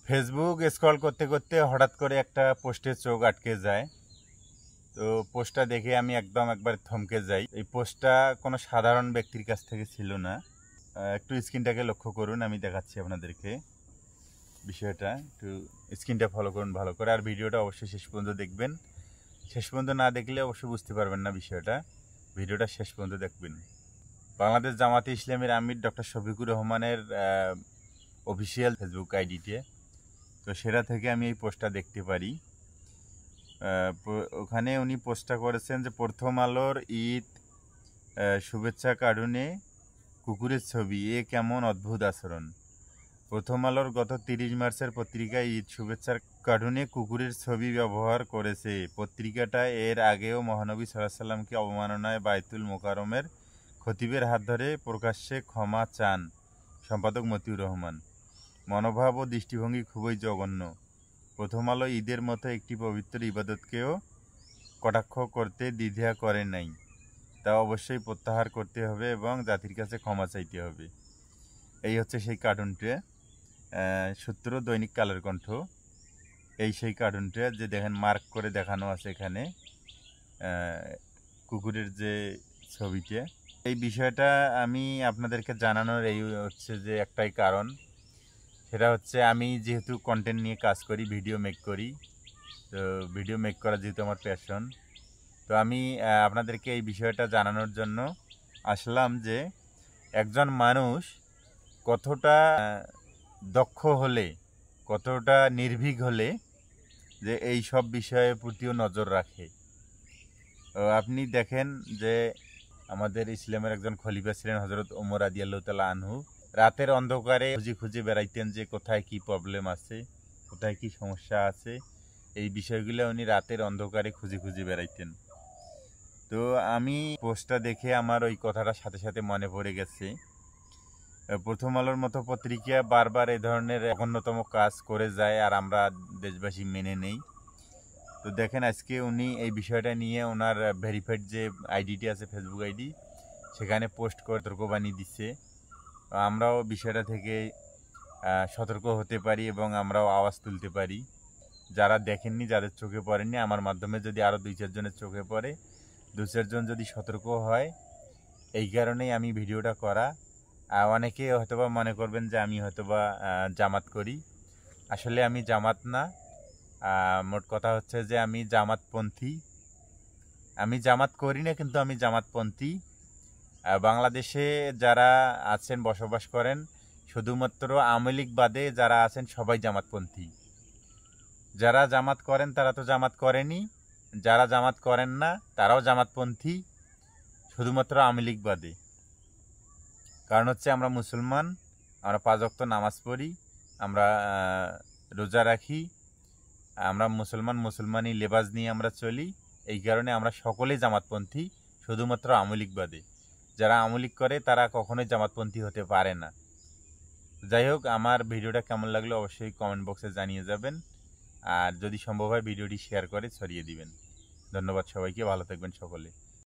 Facebook scroll করতে করতে হঠাৎ করে একটা পোস্টে চোখ আটকে যায়। তো পোস্টটা দেখে আমি একবার থমকে যাই। এই পোস্টটা কোনো সাধারণ ব্যক্তির কাছ থেকে ছিল না। একটু স্ক্রিনটাকে লক্ষ্য করুন, আমি দেখাচ্ছি আপনাদেরকে বিষয়টা। একটু স্ক্রিনটা ফলো করুন ভালো করে, আর ভিডিওটা অবশ্যই শেষ পর্যন্ত দেখবেন। শেষ পর্যন্ত না দেখলে অবশ্যই বুঝতে পারবেন না বিষয়টা। ভিডিওটা শেষ পর্যন্ত দেখবেন। বাংলাদেশ জামাতে ইসলামের আমির ডক্টর শফিকুর রহমানের অফিসিয়াল ফেসবুক আইডিতে, তো সেটা থেকে আমি এই পোস্টটা দেখতে পারি। ওখানে উনি পোস্টটা করেছেন যে প্রথম আলোর ঈদ শুভেচ্ছা কার্টুনে কুকুরের ছবি, এ কেমন অদ্ভুত আচরণ। প্রথম আলোর গত 30 মার্চের পত্রিকায় ঈদ শুভেচ্ছার কার্টুনে কুকুরের ছবি ব্যবহার করেছে। পত্রিকাটা এর আগেও মহানবী সাল্লাল্লাহু আলাইহি ওয়াসাল্লামকে অবমাননায় বাইতুল মোকাররমের খতিবের হাত ধরে প্রকাশ্যে ক্ষমা চান সম্পাদক মতিউর রহমান। মনোভাব ও দৃষ্টিভঙ্গি খুবই জঘন্য। প্রথম আলো ঈদের মতো একটি পবিত্র ইবাদতকেও কটাক্ষ করতে দ্বিধা করে নাই, তা অবশ্যই প্রত্যাহার করতে হবে এবং জাতির কাছে ক্ষমা চাইতে হবে। এই হচ্ছে সেই কার্টুনটা। সূত্র দৈনিক কালের কণ্ঠ। এই সেই কার্টুনটা যে দেখেন মার্ক করে দেখানো আছে এখানে কুকুরের যে ছবিটা। এই বিষয়টা আমি আপনাদেরকে জানানোর এই হচ্ছে যে একটাই কারণ, সেটা হচ্ছে আমি যেহেতু কন্টেন্ট নিয়ে কাজ করি, ভিডিও মেক করি, তো ভিডিও মেক করা যেহেতু আমার প্যাশন, তো আমি আপনাদেরকে এই বিষয়টা জানানোর জন্য আসলাম যে একজন মানুষ কতটা দক্ষ হলে, কতটা নির্ভীক হলে যে এই সব বিষয়ের প্রতিও নজর রাখে। আপনি দেখেন যে আমাদের ইসলামের একজন খলিফা ছিলেন হযরত ওমর রাদিয়াল্লাহু তাআলা আনহু। রাতের অন্ধকারে খুঁজে খুঁজে বেড়াইতেন যে কোথায় কি প্রবলেম আছে, কোথায় কি সমস্যা আছে। এই বিষয়গুলো উনি রাতের অন্ধকারে খুঁজে খুঁজে বেড়াইতেন। তো আমি পোস্টটা দেখে আমার ওই কথাটা সাথে সাথে মনে পড়ে গেছে। প্রথম আলোর মতো পত্রিকা বারবার এই ধরনের জঘন্যতম কাজ করে যায়, আর আমরা দেশবাসী মেনে নেই। তো দেখেন আজকে উনি এই বিষয়টা নিয়ে ওনার ভেরিফাইড যে আইডিটি আছে, ফেসবুক আইডি, সেখানে পোস্ট করে সতর্কবাণী দিচ্ছে। আমরাও বিষয়টা থেকে সতর্ক হতে পারি এবং আমরাও আওয়াজ তুলতে পারি। যারা দেখেননি, যাদের চোখে পড়েননি, আমার মাধ্যমে যদি আরও 2-4 জনের চোখে পড়ে, 2-4 জন যদি সতর্ক হয়, এই কারণেই আমি ভিডিওটা করা। অনেকে হয়তোবা মনে করবেন যে আমি হয়তোবা জামাত করি। আসলে আমি জামাত না। মোট কথা হচ্ছে যে আমি জামাতপন্থী। আমি জামাত করি না, কিন্তু আমি জামাতপন্থী। বাংলাদেশে যারা আছেন, বসবাস করেন, শুধুমাত্র আওয়ামী লীগ বাদে যারা আছেন সবাই জামাতপন্থী। যারা জামাত করেন তারা তো জামাত করেনি, যারা জামাত করেন না তারাও জামাতপন্থী, শুধুমাত্র আওয়ামী লীগ বাদে। কারণ হচ্ছে আমরা মুসলমান, আমরা 5 ওয়াক্ত নামাজ পড়ি, আমরা রোজা রাখি, আমরা মুসলমানি লেবাস নিয়ে আমরা চলি। এই কারণে আমরা সকলেই জামাতপন্থী, শুধুমাত্র আওয়ামী লীগ বাদে। যারা আওয়ামী লীগ করে তারা কখনোই জামাতপন্থী হতে পারে না। যাই হোক, আমার ভিডিওটা কেমন লাগলো অবশ্যই কমেন্ট বক্সে জানিয়ে যাবেন, আর যদি সম্ভব হয় ভিডিওটি শেয়ার করে ছড়িয়ে দিবেন। ধন্যবাদ সবাইকে, ভালো থাকবেন সকলে।